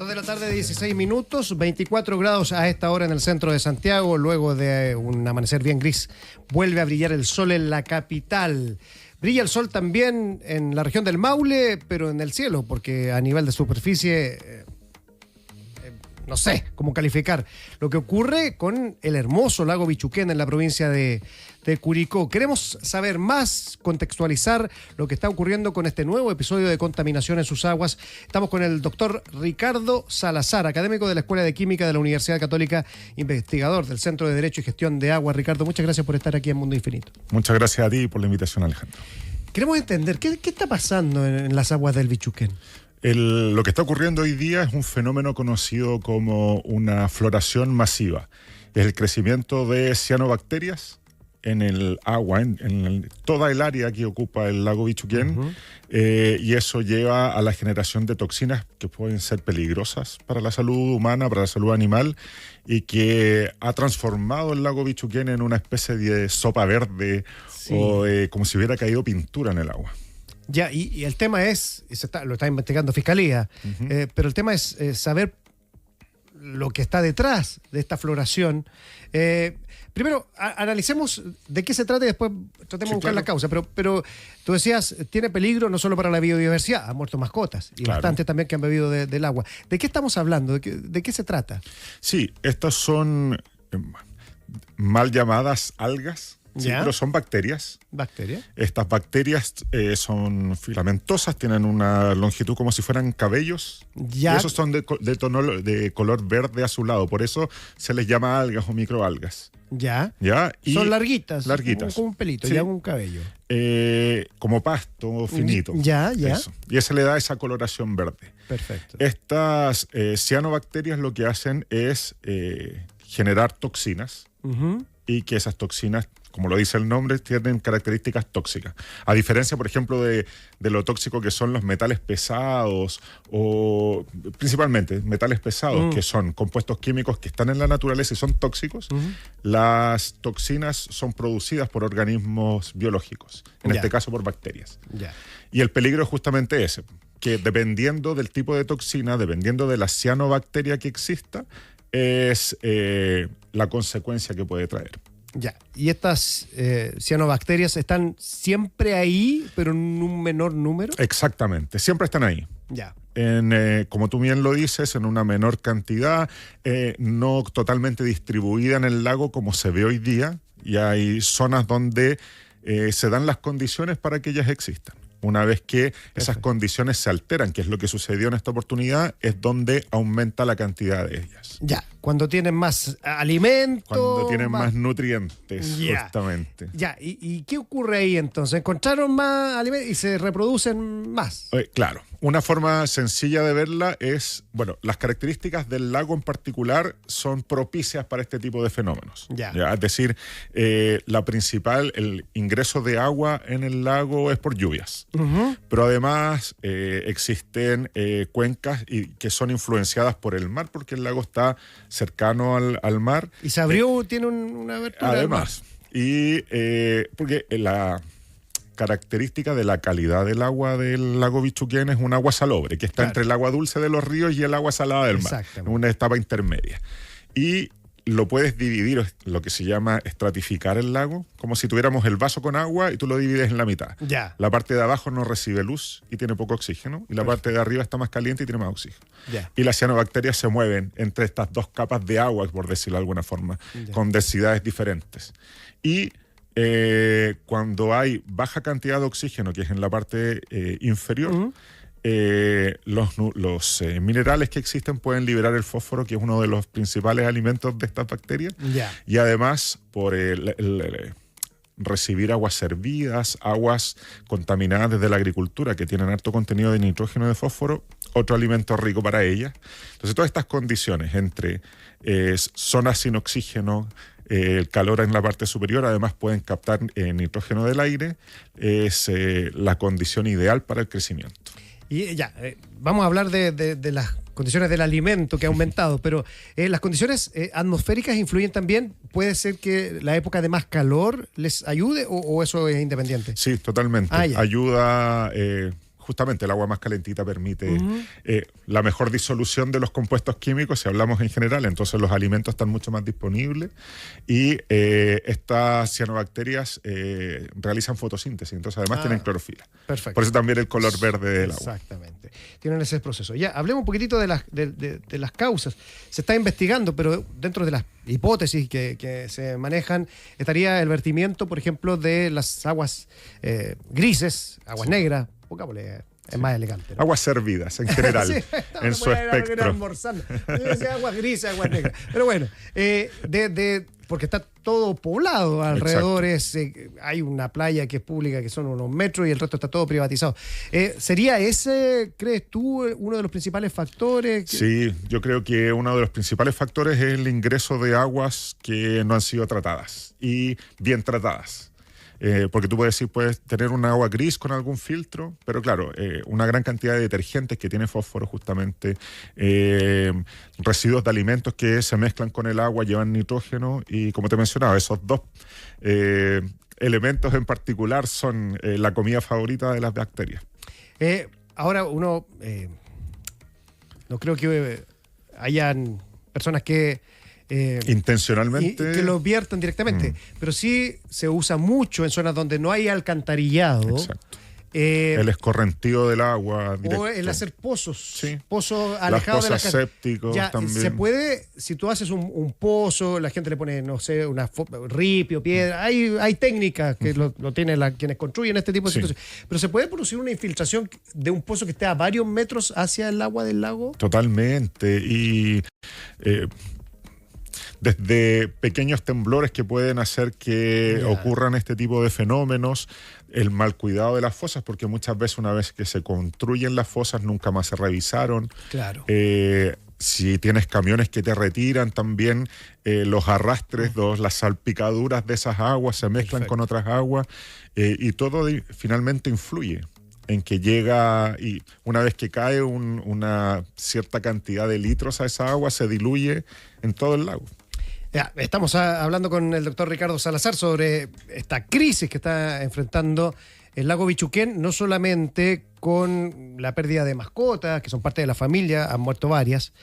2 de la tarde, 16 minutos, 24 grados a esta hora en el centro de Santiago. Luego de un amanecer bien gris, vuelve a brillar el sol en la capital. Brilla el sol también en la región del Maule, pero en el cielo, porque a nivel de superficie, no sé cómo calificar lo que ocurre con el hermoso lago Bichuquén en la provincia de Curicó. Queremos saber más, contextualizar lo que está ocurriendo con este nuevo episodio de contaminación en sus aguas. Estamos con el doctor Ricardo Salazar, académico de la Escuela de Química de la Universidad Católica, investigador del Centro de Derecho y Gestión de Agua. Ricardo, muchas gracias por estar aquí en Mundo Infinito. Muchas gracias a ti por la invitación, Alejandro. Queremos entender, ¿qué está pasando en las aguas del Bichuquén? Lo que está ocurriendo hoy día es un fenómeno conocido como una floración masiva. Es el crecimiento de cianobacterias en el agua, en toda el área que ocupa el lago Bichuquén, y eso lleva a la generación de toxinas que pueden ser peligrosas para la salud humana, para la salud animal, y que ha transformado el lago Bichuquén en una especie de sopa verde, sí, o como si hubiera caído pintura en el agua. Ya, y el tema es, lo está investigando Fiscalía, pero el tema es saber lo que está detrás de esta floración. Primero, analicemos de qué se trata y después tratemos de buscar la causa. Pero tú decías, tiene peligro no solo para la biodiversidad, han muerto mascotas y bastantes también que han bebido del agua. ¿De qué estamos hablando? ¿De qué se trata? Sí, estas son mal llamadas algas. Sí, pero son bacterias. ¿Bacterias? Estas bacterias son filamentosas, tienen una longitud como si fueran cabellos. Ya. Y esos son de color verde azulado, por eso se les llama algas o microalgas. Ya. ¿Ya? Y son larguitas. Larguitas. Como un pelito, sí. Ya un cabello. Como pasto finito. Ya. Eso. Y ese le da esa coloración verde. Perfecto. Estas cianobacterias lo que hacen es generar toxinas, y que esas toxinas, como lo dice el nombre, tienen características tóxicas. A diferencia, por ejemplo, de lo tóxico que son los metales pesados, o principalmente metales pesados, que son compuestos químicos que están en la naturaleza y son tóxicos, las toxinas son producidas por organismos biológicos, en este caso por bacterias. Y el peligro es justamente ese, que dependiendo del tipo de toxina, dependiendo de la cianobacteria que exista, es la consecuencia que puede traer. Ya, y estas cianobacterias están siempre ahí, pero en un menor número. Exactamente, siempre están ahí. Ya. Como tú bien lo dices, en una menor cantidad, no totalmente distribuida en el lago como se ve hoy día, y hay zonas donde se dan las condiciones para que ellas existan. Una vez que esas condiciones se alteran, que es lo que sucedió en esta oportunidad, es donde aumenta la cantidad de ellas. Ya, cuando tienen más alimento. Cuando tienen más nutrientes, justamente. Ya, ¿y qué ocurre ahí entonces? ¿Encontraron más alimentos y se reproducen más? Claro, una forma sencilla de verla es, las características del lago en particular son propicias para este tipo de fenómenos. ¿Ya? Es decir, el ingreso de agua en el lago es por lluvias. Pero además existen cuencas que son influenciadas por el mar, porque el lago está cercano al mar. Y se abrió, tiene una abertura. Además, y porque la característica de la calidad del agua del lago Bichuquén es un agua salobre, que está entre el agua dulce de los ríos y el agua salada del mar, en una etapa intermedia. Y lo puedes dividir, lo que se llama estratificar el lago, como si tuviéramos el vaso con agua y tú lo divides en la mitad. Ya. La parte de abajo no recibe luz y tiene poco oxígeno, y la parte de arriba está más caliente y tiene más oxígeno. Ya. Y las cianobacterias se mueven entre estas dos capas de agua, por decirlo de alguna forma, con densidades diferentes. Y cuando hay baja cantidad de oxígeno, que es en la parte inferior, los minerales que existen pueden liberar el fósforo, que es uno de los principales alimentos de estas bacterias. Y además, por recibir aguas servidas, aguas contaminadas desde la agricultura, que tienen alto contenido de nitrógeno y de fósforo, otro alimento rico para ellas. Entonces, todas estas condiciones entre zonas sin oxígeno, el calor en la parte superior, además pueden captar nitrógeno del aire, es la condición ideal para el crecimiento. Y vamos a hablar de las condiciones del alimento que ha aumentado, pero las condiciones atmosféricas influyen también. ¿Puede ser que la época de más calor les ayude o eso es independiente? Sí, totalmente. Ayuda justamente el agua más calentita permite la mejor disolución de los compuestos químicos, si hablamos en general, entonces los alimentos están mucho más disponibles y estas cianobacterias realizan fotosíntesis, entonces además tienen clorofila. Perfecto. Por eso también el color verde del agua. Exactamente. Tienen ese proceso. Ya, hablemos un poquitito de las causas. Se está investigando, pero dentro de las hipótesis que se manejan, estaría el vertimiento, por ejemplo, de las aguas grises, aguas negras, pongámosle, es más elegante, ¿no? Aguas servidas en general, sí, en su espectro. Almorzando. Yo decía aguas grises, aguas negras. Pero bueno, porque está todo poblado alrededor, hay una playa que es pública que son unos metros y el resto está todo privatizado. ¿Sería ese, crees tú, uno de los principales factores? Sí, yo creo que uno de los principales factores es el ingreso de aguas que no han sido tratadas y bien tratadas. Porque tú puedes tener un agua gris con algún filtro, pero claro, una gran cantidad de detergentes que tiene fósforo justamente, residuos de alimentos que se mezclan con el agua, llevan nitrógeno y como te mencionaba, esos dos elementos en particular son la comida favorita de las bacterias. Ahora uno, no creo que hayan personas que intencionalmente que lo viertan directamente, pero sí se usa mucho en zonas donde no hay alcantarillado. Exacto. El escorrentío del agua directo. O el hacer pozos, sí. Pozos alejados de la casa. Sépticos ya, también. Se puede, si tú haces un pozo, la gente le pone, no sé, una ripio, piedra, hay técnicas que lo tienen quienes construyen este tipo de situaciones, pero se puede producir una infiltración de un pozo que esté a varios metros hacia el agua del lago. Totalmente, y desde pequeños temblores que pueden hacer que ocurran este tipo de fenómenos, el mal cuidado de las fosas, porque muchas veces una vez que se construyen las fosas nunca más se revisaron. Claro. Si tienes camiones que te retiran también, los arrastres, las salpicaduras de esas aguas se mezclan con otras aguas y todo finalmente influye en que llega y una vez que cae una cierta cantidad de litros a esa agua se diluye en todo el lago. Ya, estamos hablando con el doctor Ricardo Salazar sobre esta crisis que está enfrentando el lago Bichuquén, no solamente con la pérdida de mascotas, que son parte de la familia, han muerto varias,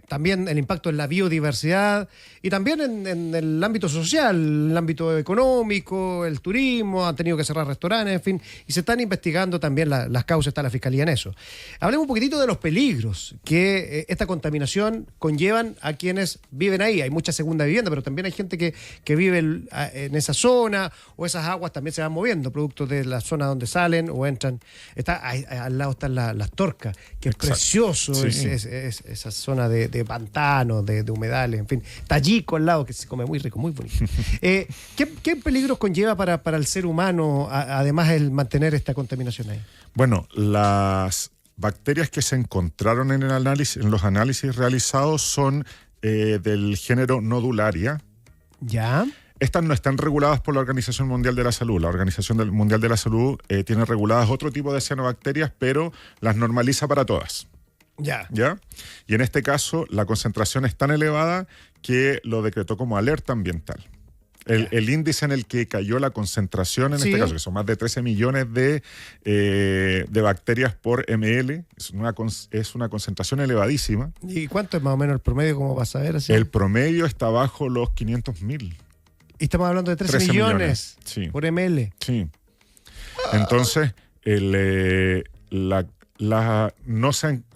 también el impacto en la biodiversidad y también en el ámbito social, el ámbito económico, el turismo, han tenido que cerrar restaurantes, en fin, y se están investigando también las causas, está la Fiscalía en eso. Hablemos un poquitito de los peligros que esta contaminación conllevan a quienes viven ahí. Hay mucha segunda vivienda, pero también hay gente que vive en esa zona, o esas aguas también se van moviendo, producto de la zona donde salen o entran. Al lado están las Torcas, que es precioso, sí. Esa zona de pantanos, de humedales, en fin. Tallico al lado, que se come muy rico, muy bonito. ¿Qué peligros conlleva para el ser humano, además, el mantener esta contaminación ahí? Bueno, las bacterias que se encontraron en los análisis realizados son del género Nodularia. ¿Ya? Estas no están reguladas por la Organización Mundial de la Salud. La Organización Mundial de la Salud tiene reguladas otro tipo de cianobacterias, pero las normaliza para todas. ¿Ya? Y en este caso, la concentración es tan elevada que lo decretó como alerta ambiental. El índice en el que cayó la concentración, en este caso, que son más de 13 millones de bacterias por ml, es una concentración elevadísima. ¿Y cuánto es más o menos el promedio, como vas a ver? Así? El promedio está bajo los 500.000. Y estamos hablando de 13 millones sí. por ml. Sí. Entonces,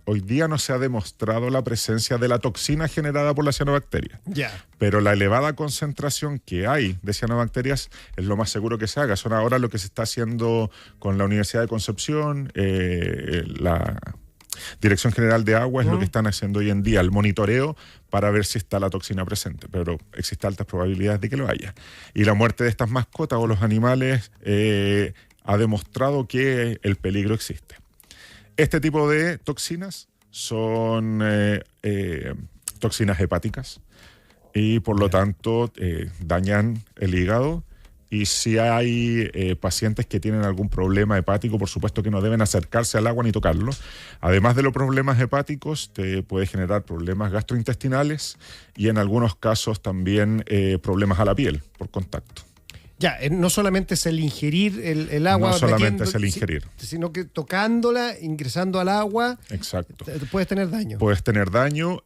hoy día no se ha demostrado la presencia de la toxina generada por la cianobacteria. Pero la elevada concentración que hay de cianobacterias es lo más seguro que se haga. Son ahora lo que se está haciendo con la Universidad de Concepción, la Dirección General de Agua es lo que están haciendo hoy en día, el monitoreo para ver si está la toxina presente, pero existen altas probabilidades de que lo haya. Y la muerte de estas mascotas o los animales ha demostrado que el peligro existe. Este tipo de toxinas son toxinas hepáticas y por lo tanto dañan el hígado. Y si hay pacientes que tienen algún problema hepático, por supuesto que no deben acercarse al agua ni tocarlo. Además de los problemas hepáticos, te puede generar problemas gastrointestinales y en algunos casos también problemas a la piel por contacto. Ya, no solamente es el ingerir el agua, No solamente es el ingerir, sino que tocándola, ingresando al agua, exacto, puedes tener daño. Puedes tener daño,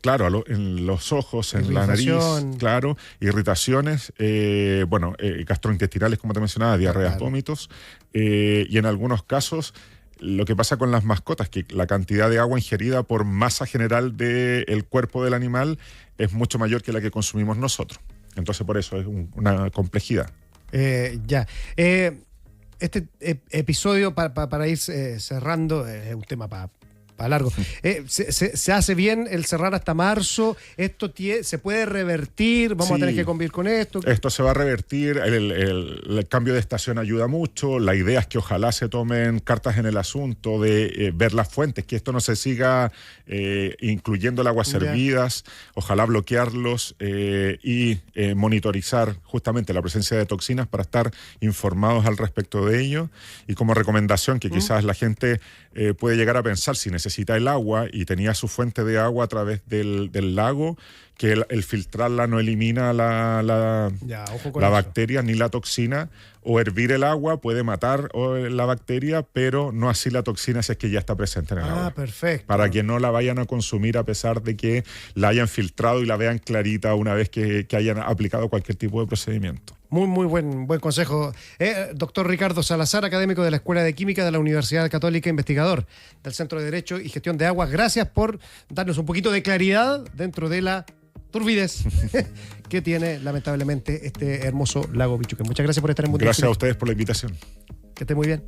claro, en los ojos, en la nariz, claro, irritaciones, gastrointestinales, como te mencionaba, diarreas, vómitos, y en algunos casos lo que pasa con las mascotas, que la cantidad de agua ingerida por masa general del cuerpo del animal es mucho mayor que la que consumimos nosotros. Entonces, por eso es una complejidad. Este episodio, para ir cerrando, es un tema para largo. Se hace bien el cerrar hasta marzo. Esto se puede revertir. Vamos a tener que convivir con esto. Esto se va a revertir. El cambio de estación ayuda mucho. La idea es que ojalá se tomen cartas en el asunto de ver las fuentes, que esto no se siga incluyendo el aguas hervidas. Ojalá bloquearlos y monitorizar justamente la presencia de toxinas para estar informados al respecto de ello. Y como recomendación, que quizás la gente puede llegar a pensar, si necesita el agua y tenía su fuente de agua a través del lago, que el filtrarla no elimina la bacteria ni la toxina, o hervir el agua puede matar la bacteria, pero no así la toxina si es que ya está presente en el agua. Perfecto. Para que no la vayan a consumir a pesar de que la hayan filtrado y la vean clarita una vez que hayan aplicado cualquier tipo de procedimiento. Muy buen consejo. Doctor Ricardo Salazar, académico de la Escuela de Química de la Universidad Católica, investigador del Centro de Derecho y Gestión de Aguas. Gracias por darnos un poquito de claridad dentro de la turbidez que tiene lamentablemente este hermoso lago Pichuquén. Muchas gracias por estar en Mundo. Gracias a ustedes por la invitación. Que esté muy bien.